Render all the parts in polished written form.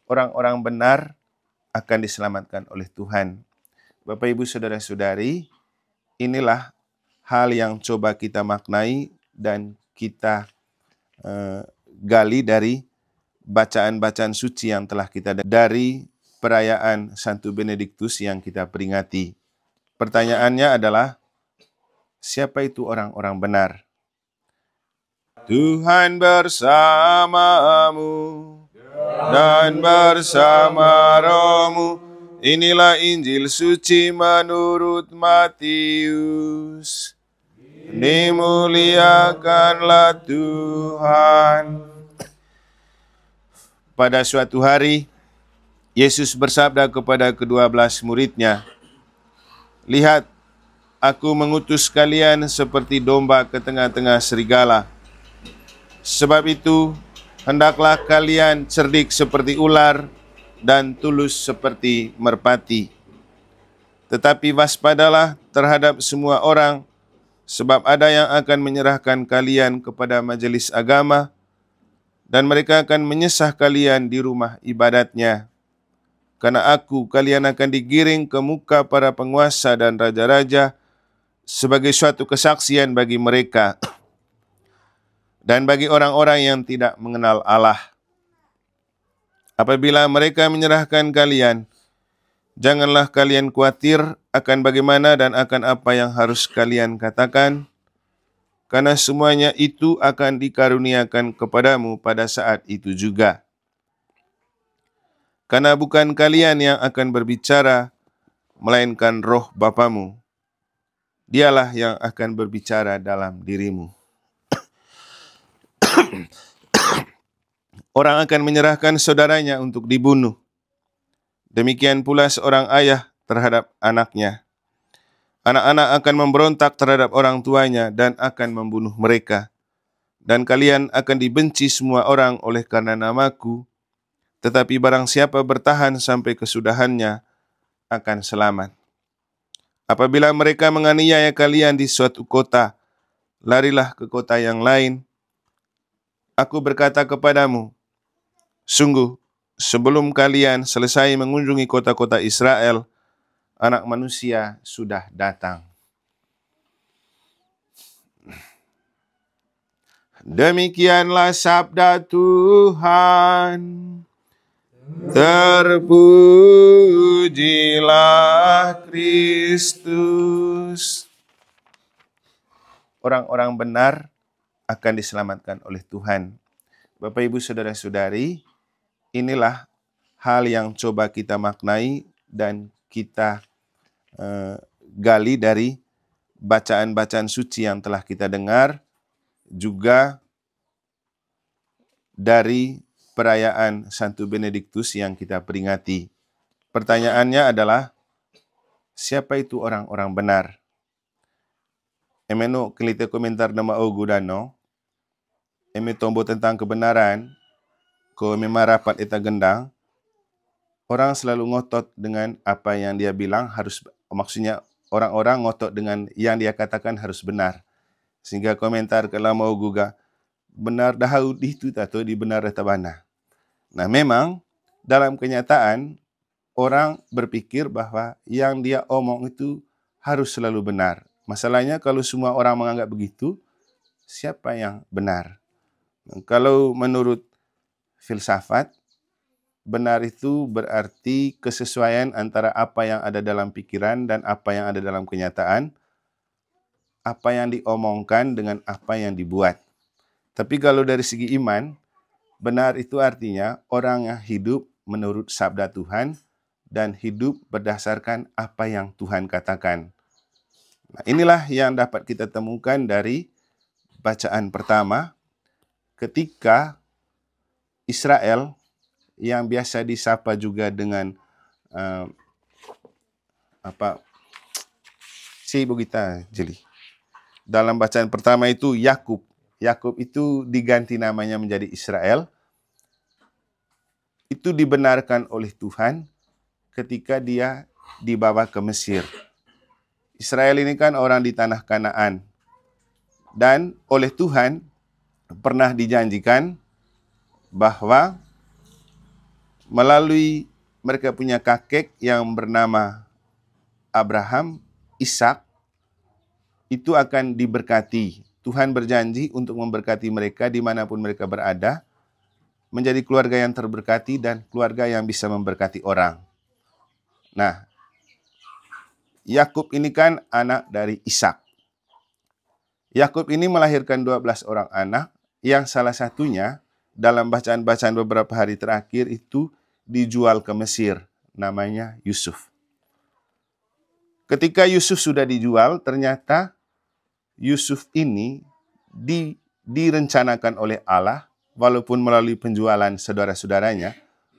orang-orang benar akan diselamatkan oleh Tuhan. Bapak, Ibu, Saudara-saudari, inilah hal yang coba kita maknai dan kita gali dari bacaan-bacaan suci yang telah kita dari perayaan Santo Benediktus yang kita peringati. Pertanyaannya adalah, siapa itu orang-orang benar? Tuhan bersamamu dan bersama rohmu. Inilah Injil suci menurut Matius. Dimuliakanlah Tuhan. Pada suatu hari, Yesus bersabda kepada ke-12 muridnya, "Lihat, aku mengutus kalian seperti domba ke tengah-tengah serigala. Sebab itu, hendaklah kalian cerdik seperti ular dan tulus seperti merpati. Tetapi waspadalah terhadap semua orang, sebab ada yang akan menyerahkan kalian kepada majelis agama, dan mereka akan menyesah kalian di rumah ibadatnya. Karena kalian akan digiring ke muka para penguasa dan raja-raja sebagai suatu kesaksian bagi mereka dan bagi orang-orang yang tidak mengenal Allah. Apabila mereka menyerahkan kalian, janganlah kalian khawatir akan bagaimana dan akan apa yang harus kalian katakan, karena semuanya itu akan dikaruniakan kepadamu pada saat itu juga. Karena bukan kalian yang akan berbicara, melainkan Roh Bapamu. Dialah yang akan berbicara dalam dirimu. Orang akan menyerahkan saudaranya untuk dibunuh. Demikian pula seorang ayah terhadap anaknya. Anak-anak akan memberontak terhadap orang tuanya dan akan membunuh mereka. Dan kalian akan dibenci semua orang oleh karena namaku, tetapi barang siapa bertahan sampai kesudahannya akan selamat. Apabila mereka menganiaya kalian di suatu kota, larilah ke kota yang lain. Aku berkata kepadamu, sungguh, sebelum kalian selesai mengunjungi kota-kota Israel, Anak Manusia sudah datang. Demikianlah sabda Tuhan. Terpujilah Kristus. Orang-orang benar akan diselamatkan oleh Tuhan. Bapak, Ibu, Saudara-saudari, inilah hal yang coba kita maknai dan kita gali dari bacaan-bacaan suci yang telah kita dengar, juga dari perayaan Santo Benediktus yang kita peringati. Pertanyaannya adalah, siapa itu orang-orang benar? Emeno kelite komentar nama Ogudano, eme tombo tentang kebenaran, ko memang rapat eta gendang, orang selalu ngotot dengan apa yang dia bilang harus, maksudnya orang-orang ngotot dengan yang dia katakan harus benar. Sehingga komentar ke lama Oguga, benar dahau itu atau di benar tabana. Nah, memang dalam kenyataan orang berpikir bahwa yang dia omong itu harus selalu benar. Masalahnya kalau semua orang menganggap begitu, siapa yang benar? Kalau menurut filsafat, benar itu berarti kesesuaian antara apa yang ada dalam pikiran dan apa yang ada dalam kenyataan, apa yang diomongkan dengan apa yang dibuat. Tapi kalau dari segi iman, benar itu artinya orang yang hidup menurut sabda Tuhan dan hidup berdasarkan apa yang Tuhan katakan. Nah, inilah yang dapat kita temukan dari bacaan pertama ketika Israel yang biasa disapa juga dengan si Bugita Jeli. Dalam bacaan pertama itu Yakub. Yakub itu diganti namanya menjadi Israel. Itu dibenarkan oleh Tuhan ketika dia dibawa ke Mesir. Israel ini kan orang di tanah Kanaan. Dan oleh Tuhan pernah dijanjikan bahwa melalui mereka punya kakek yang bernama Abraham, Ishak, itu akan diberkati. Tuhan berjanji untuk memberkati mereka dimanapun mereka berada, menjadi keluarga yang terberkati dan keluarga yang bisa memberkati orang. Nah, Yakub ini kan anak dari Ishak. Yakub ini melahirkan 12 orang anak, yang salah satunya dalam bacaan-bacaan beberapa hari terakhir itu dijual ke Mesir, namanya Yusuf. Ketika Yusuf sudah dijual, ternyata Yusuf ini direncanakan oleh Allah, walaupun melalui penjualan saudara-saudaranya,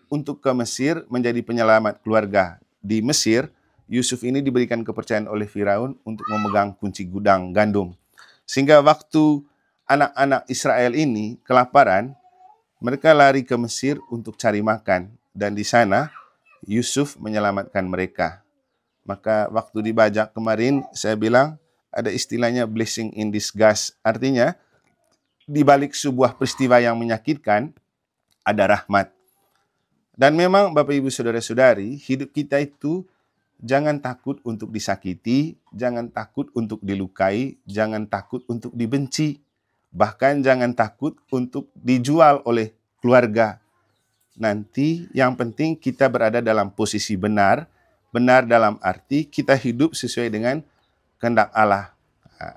untuk ke Mesir menjadi penyelamat keluarga. Di Mesir, Yusuf ini diberikan kepercayaan oleh Firaun untuk memegang kunci gudang gandum. Sehingga waktu anak-anak Israel ini kelaparan, mereka lari ke Mesir untuk cari makan. Dan di sana, Yusuf menyelamatkan mereka. Maka waktu dibajak kemarin, saya bilang ada istilahnya blessing in disguise. Artinya, di balik sebuah peristiwa yang menyakitkan, ada rahmat. Dan memang Bapak Ibu Saudara-saudari, hidup kita itu jangan takut untuk disakiti, jangan takut untuk dilukai, jangan takut untuk dibenci, bahkan jangan takut untuk dijual oleh keluarga. Nanti yang penting kita berada dalam posisi benar, benar dalam arti kita hidup sesuai dengan kehendak Allah.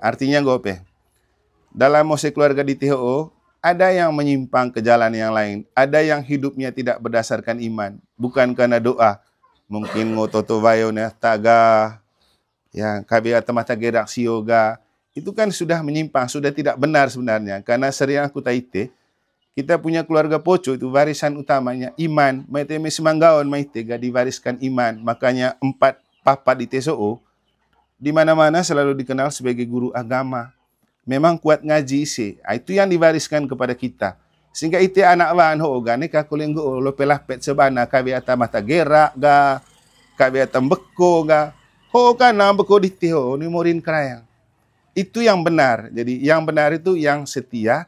Artinya gope, dalam mose keluarga di THO, ada yang menyimpang ke jalan yang lain, ada yang hidupnya tidak berdasarkan iman, bukan karena doa. Mungkin ngototo vayo ne taga, ya kabia mata gerak yoga, itu kan sudah menyimpang, sudah tidak benar sebenarnya. Karena sering aku taite, kita punya keluarga poco itu warisan utamanya iman. Maite semanggaon maite gak diwariskan iman. Makanya 4 papa di TSO di mana-mana selalu dikenal sebagai guru agama. Memang kuat ngaji sih. Itu yang diwariskan kepada kita. Sehingga itu anak wan ho gane ka kulenggo lo pelah pet sebana kabe ata mata gerak ga kabe ata beko ga ho kana beko di ho ni morin krayang. Itu yang benar. Jadi yang benar itu yang setia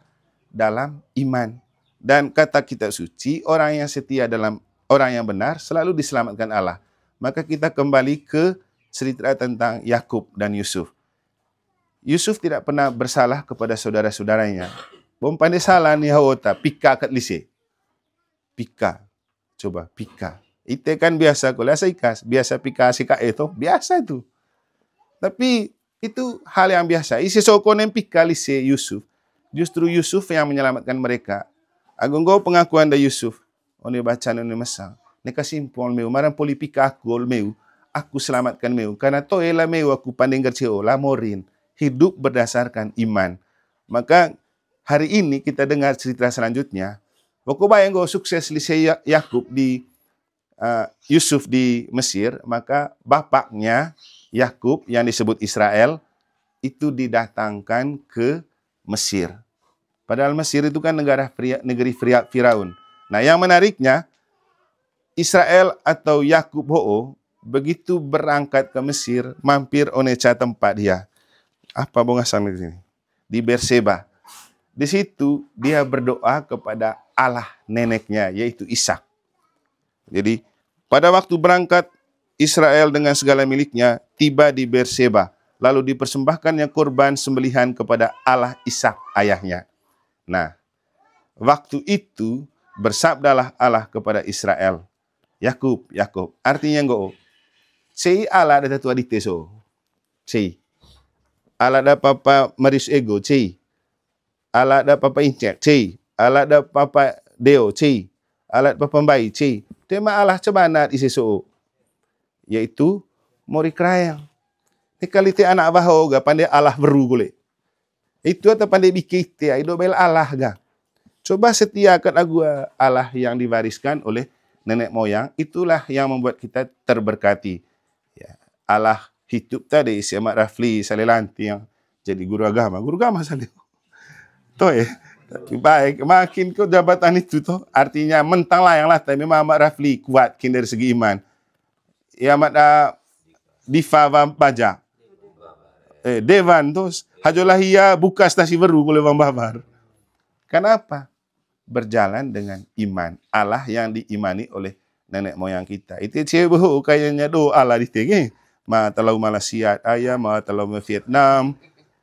dalam iman. Dan kata kitab suci, orang yang setia dalam orang yang benar selalu diselamatkan Allah. Maka kita kembali ke cerita tentang Yakub dan Yusuf. Yusuf tidak pernah bersalah kepada saudara-saudaranya. Bom pandai salah ni hawota, pika kat lise. Pika. Coba, pika. Itu kan biasa, kalau saya ikas, biasa pika si kak itu, biasa itu. Tapi itu hal yang biasa. Isi sokonen pika lise Yusuf. Justru Yusuf yang menyelamatkan mereka. Agung go pengakuan da Yusuf. Oni bacaan oni mesang. Neka simpon meu, marang polipika aku meu. Aku selamatkan meu. Karena to ela meu aku pandai ngerceo lamorin. Hidup berdasarkan iman. Maka hari ini kita dengar cerita selanjutnya. Waktu bayang go sukses lise Yakub di Yusuf di Mesir, maka bapaknya Yakub yang disebut Israel itu didatangkan ke Mesir. Padahal Mesir itu kan negeri Firaun. Nah, yang menariknya Israel atau Yakub begitu berangkat ke Mesir, mampir oneca tempat dia. Apa bongasan di sini? Di Berseba. Di situ dia berdoa kepada Allah neneknya, yaitu Ishak. Jadi pada waktu berangkat Israel dengan segala miliknya tiba di Berseba, lalu dipersembahkannya korban sembelihan kepada Allah Ishak ayahnya. Nah, waktu itu bersabdalah Allah kepada Israel, Yakub, Yakub. Artinya enggak, sei Allah ada tua di teso, sei. Allah ada papa maris ego, sei. Allah ada papa incek, sei. Allah ada papa deo, sei. Allah ada papa bayi, sei. Tema Allah cebanat isi so, yaitu mori krayang. Ini kali te anak baho ga pandai Allah beru gule. Itu atau pandai bikite, itu bel Allah ga. Coba setiakan agua Allah yang diwariskan oleh nenek moyang, itulah yang membuat kita terberkati. Ya, Allah hidup tadi si Ahmad Rafli Salelanti yang jadi guru agama Salih. Toh ya, tapi baik, makin ke jabatan itu toh, artinya mentang lah yang lah, tapi Ahmad Rafli kuat dari segi iman. Ya Ahmad Diva Baja. Devan terus Hajolahia buka stasi baru oleh Bang Babar. Kenapa? berjalan dengan iman. Allah yang diimani oleh nenek moyang kita. Itu cewek kayaknya doa Allah di tengah. Ma talau Malaysia ayah, ma talau Vietnam,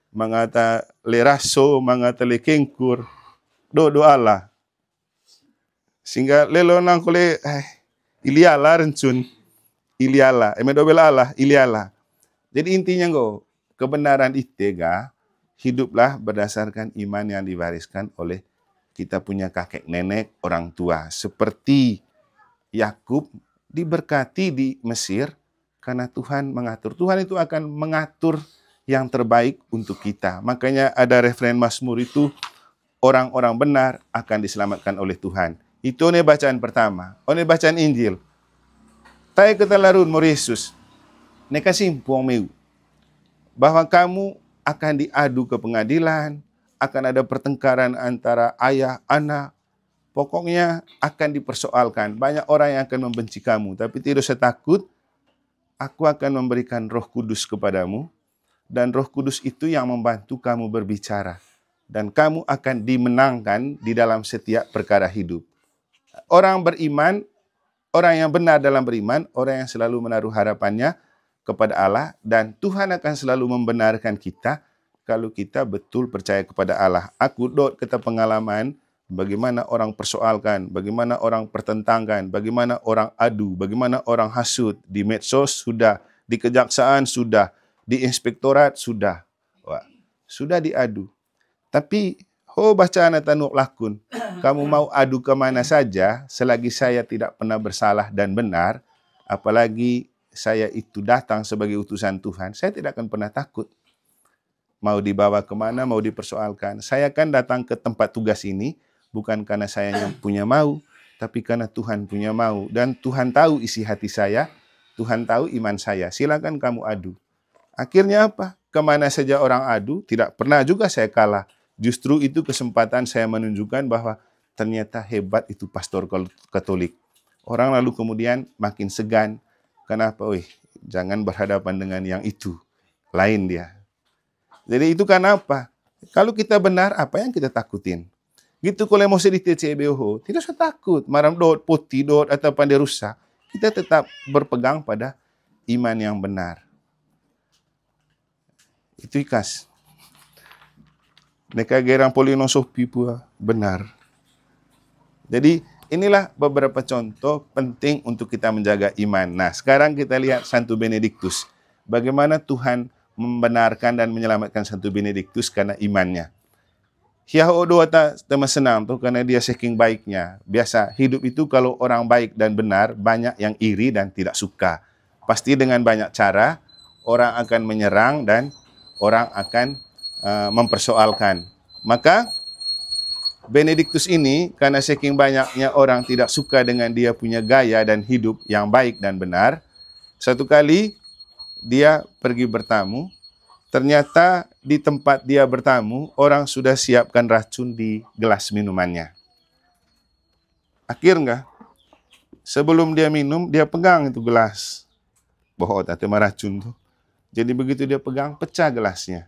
mangata leraso, mangata lekengkur. Doa Allah. Sehingga lelo nang kole iliala rencun. Iliala, emedobel Allah, iliala. Jadi intinya kebenaran itega, hiduplah berdasarkan iman yang diwariskan oleh kita punya kakek nenek, orang tua. Seperti Yakub diberkati di Mesir karena Tuhan mengatur. Tuhan itu akan mengatur yang terbaik untuk kita. Makanya ada referen Mazmur itu, orang-orang benar akan diselamatkan oleh Tuhan. Itu nih bacaan pertama. Ini bacaan Injil. Tai ketelarun mau Yesus. Neka simpuang meu. Bahwa kamu akan diadu ke pengadilan, akan ada pertengkaran antara ayah, anak, pokoknya akan dipersoalkan. Banyak orang yang akan membenci kamu, tapi tidak usah takut. Aku akan memberikan Roh Kudus kepadamu, dan Roh Kudus itu yang membantu kamu berbicara. Dan kamu akan dimenangkan di dalam setiap perkara hidup. Orang beriman, orang yang benar dalam beriman, orang yang selalu menaruh harapannya kepada Allah, dan Tuhan akan selalu membenarkan kita kalau kita betul percaya kepada Allah. Aku kata pengalaman, bagaimana orang persoalkan, bagaimana orang pertentangkan, bagaimana orang adu, bagaimana orang hasut, di medsos sudah, di kejaksaan sudah, di inspektorat sudah. Wah, sudah diadu. Tapi, bacaan tanuk lakun, kamu mau adu kemana saja, selagi saya tidak pernah bersalah dan benar, apalagi saya itu datang sebagai utusan Tuhan, saya tidak akan pernah takut. Mau dibawa kemana, mau dipersoalkan. Saya kan datang ke tempat tugas ini, bukan karena saya yang punya mau, tapi karena Tuhan punya mau. Dan Tuhan tahu isi hati saya, Tuhan tahu iman saya. Silakan kamu adu. Akhirnya apa? Kemana saja orang adu, tidak pernah juga saya kalah. Justru itu kesempatan saya menunjukkan bahwa ternyata hebat itu pastor Katolik. Orang lalu kemudian makin segan. Kenapa? Jangan berhadapan dengan yang itu. Lain dia. Jadi itu karena apa? Kalau kita benar, apa yang kita takutin? Gitu kalau emosi di TCBOH, tidak usah takut. Maram dot, putih dot, atau pandai rusak. Kita tetap berpegang pada iman yang benar. Itu ikas. Neka gerang polinosofi pula benar. Jadi inilah beberapa contoh penting untuk kita menjaga iman. Nah, sekarang kita lihat Santo Benediktus. Bagaimana Tuhan membenarkan dan menyelamatkan Santo Benediktus karena imannya. Hiao doa tema senang tuh karena dia saking baiknya. Biasa hidup itu kalau orang baik dan benar, banyak yang iri dan tidak suka. Pasti dengan banyak cara orang akan menyerang dan orang akan mempersoalkan. Maka Benediktus ini karena saking banyaknya orang tidak suka dengan dia punya gaya dan hidup yang baik dan benar, satu kali dia pergi bertamu, ternyata di tempat dia bertamu, orang sudah siapkan racun di gelas minumannya. Akhirnya, sebelum dia minum, dia pegang itu gelas. Bohong, tapi racun tuh. Jadi begitu dia pegang, pecah gelasnya.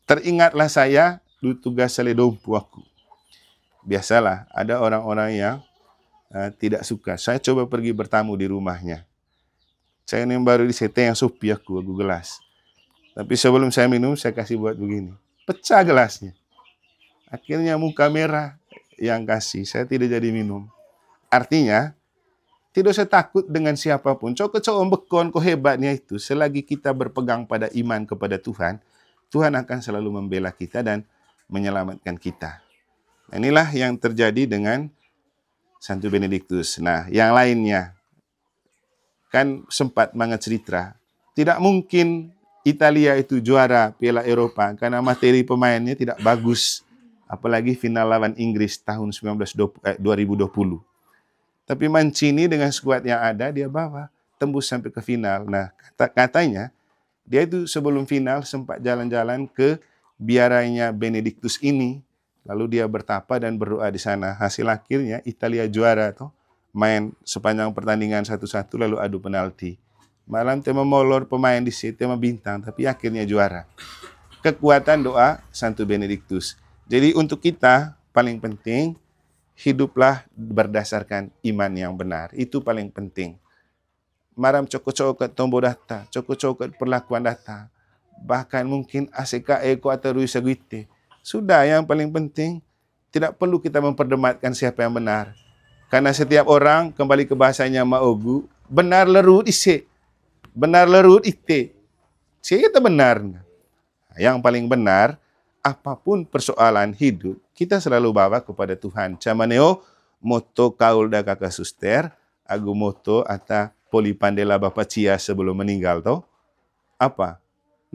Teringatlah saya, dulu tugas seledompu aku. Biasalah, ada orang-orang yang tidak suka. Saya coba pergi bertamu di rumahnya. Saya ini baru disetting yang sopi aku gelas. Tapi sebelum saya minum, saya kasih buat begini. Pecah gelasnya. Akhirnya muka merah yang kasih. Saya tidak jadi minum. Artinya, tidak usah takut dengan siapapun. Cowok bekon, kok hebatnya itu. Selagi kita berpegang pada iman kepada Tuhan, Tuhan akan selalu membela kita dan menyelamatkan kita. Nah, inilah yang terjadi dengan Santo Benediktus. Nah, yang lainnya. Kan sempat cerita, tidak mungkin Italia itu juara Piala Eropa karena materi pemainnya tidak bagus, apalagi final lawan Inggris tahun 2020. Tapi Mancini dengan skuad yang ada dia bawa tembus sampai ke final. Nah, katanya dia itu sebelum final sempat jalan-jalan ke biaranya Benediktus ini, lalu dia bertapa dan berdoa di sana. Hasil akhirnya Italia juara toh. Main sepanjang pertandingan 1-1 lalu adu penalti. Malam tema molor pemain di situ tema bintang tapi akhirnya juara. Kekuatan doa Santo Benediktus. Jadi untuk kita paling penting hiduplah berdasarkan iman yang benar. Itu paling penting. Maram cokot-cokot tombo data, cokot-cokot perlakuan data. Bahkan mungkin ACK eko atau ruisa guite. Sudah, yang paling penting tidak perlu kita memperdebatkan siapa yang benar. Karena setiap orang, kembali ke bahasanya Maogu, benar lerut ise. Benar lerut ite. Kita benar. Yang paling benar, apapun persoalan hidup, kita selalu bawa kepada Tuhan. Camaneo, moto kaul da kakak suster, agu moto ata polipandela bapak cia sebelum meninggal, toh? Apa?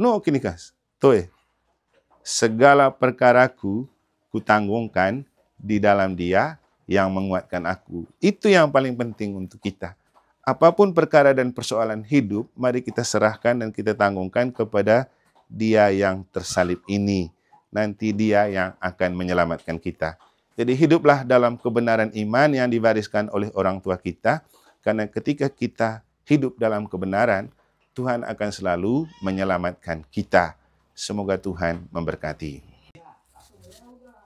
No, kini kas. Toh, segala perkaraku kutanggungkan di dalam Dia yang menguatkan aku. Itu yang paling penting untuk kita. Apapun perkara dan persoalan hidup, mari kita serahkan dan kita tanggungkan kepada Dia yang tersalib ini. Nanti Dia yang akan menyelamatkan kita. Jadi hiduplah dalam kebenaran iman yang diwariskan oleh orang tua kita, karena ketika kita hidup dalam kebenaran, Tuhan akan selalu menyelamatkan kita. Semoga Tuhan memberkati.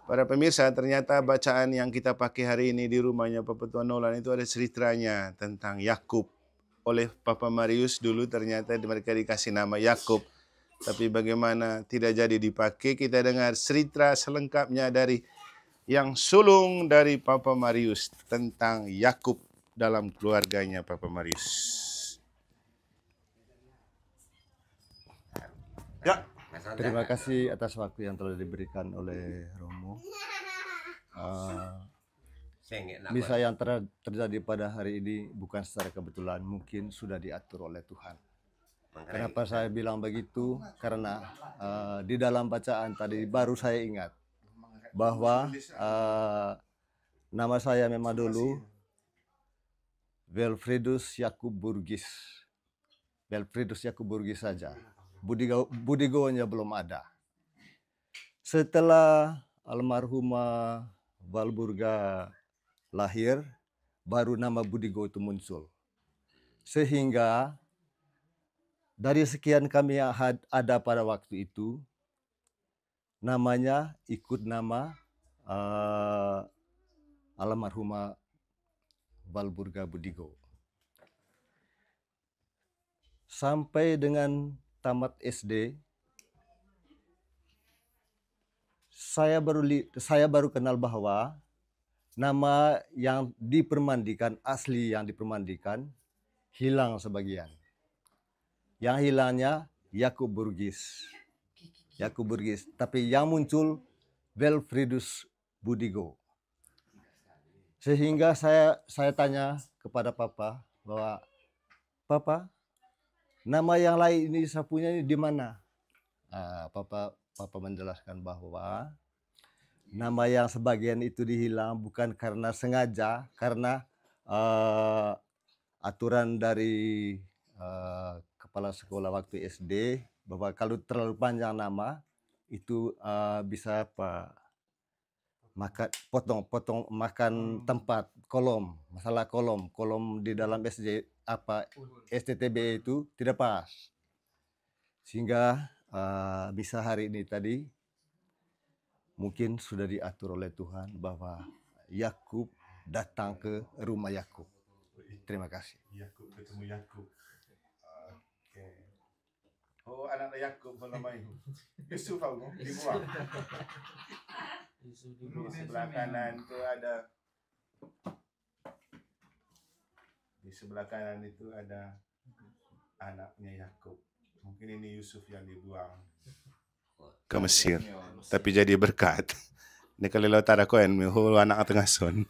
Para pemirsa, ternyata bacaan yang kita pakai hari ini di rumahnya Papa Tuan Nolan itu ada ceritanya tentang Yakub. Oleh Papa Marius dulu ternyata mereka dikasih nama Yakub. Tapi bagaimana tidak jadi dipakai, kita dengar cerita selengkapnya dari yang sulung dari Papa Marius tentang Yakub dalam keluarganya Papa Marius. Ya. Terima kasih atas waktu yang telah diberikan oleh Romo. Misa yang terjadi pada hari ini bukan secara kebetulan, mungkin sudah diatur oleh Tuhan. Kenapa saya bilang begitu? Karena di dalam bacaan tadi baru saya ingat bahwa nama saya memang dulu Wilfridus Yakub Burgis. Wilfridus Yakub Burgis saja. Budigonya belum ada. Setelah almarhumah Walburga lahir, baru nama Budigo itu muncul. Sehingga dari sekian kami yang ada pada waktu itu, namanya ikut nama almarhumah Walburga Budigo. Sampai dengan tamat SD, saya baru kenal bahwa nama yang dipermandikan, asli yang dipermandikan, hilang sebagian. Yang hilangnya Yakub Burgis. Yakub Burgis. Tapi yang muncul Wilfridus Budigo. Sehingga saya tanya kepada Papa bahwa, Papa, nama yang lain ini saya punya ini di mana? Papa menjelaskan bahwa nama yang sebagian itu dihilang bukan karena sengaja, karena aturan dari kepala sekolah waktu SD bahwa kalau terlalu panjang nama itu bisa potong makan tempat, kolom, masalah kolom di dalam STTB itu tidak pas, sehingga bisa hari ini tadi mungkin sudah diatur oleh Tuhan bahwa Yakub datang ke rumah Yakub. Terima kasih. Yakub ketemu Yakub. Oke. Oh, anak Yakub namanya Yusuf aku dibuang. Di sebelah kanan itu ada, di sebelah kanan itu ada anaknya Yakub. Mungkin ini Yusuf yang dibuang ke Mesir, tapi jadi berkat. Ini kalau tara koen mihul anak tengah son.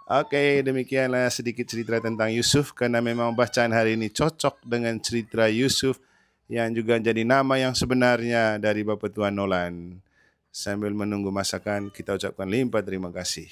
Oke, demikianlah sedikit cerita tentang Yusuf, karena memang bacaan hari ini cocok dengan cerita Yusuf yang juga jadi nama yang sebenarnya dari Bapak Tuan Nolan. Sambil menunggu masakan, kita ucapkan limpah terima kasih.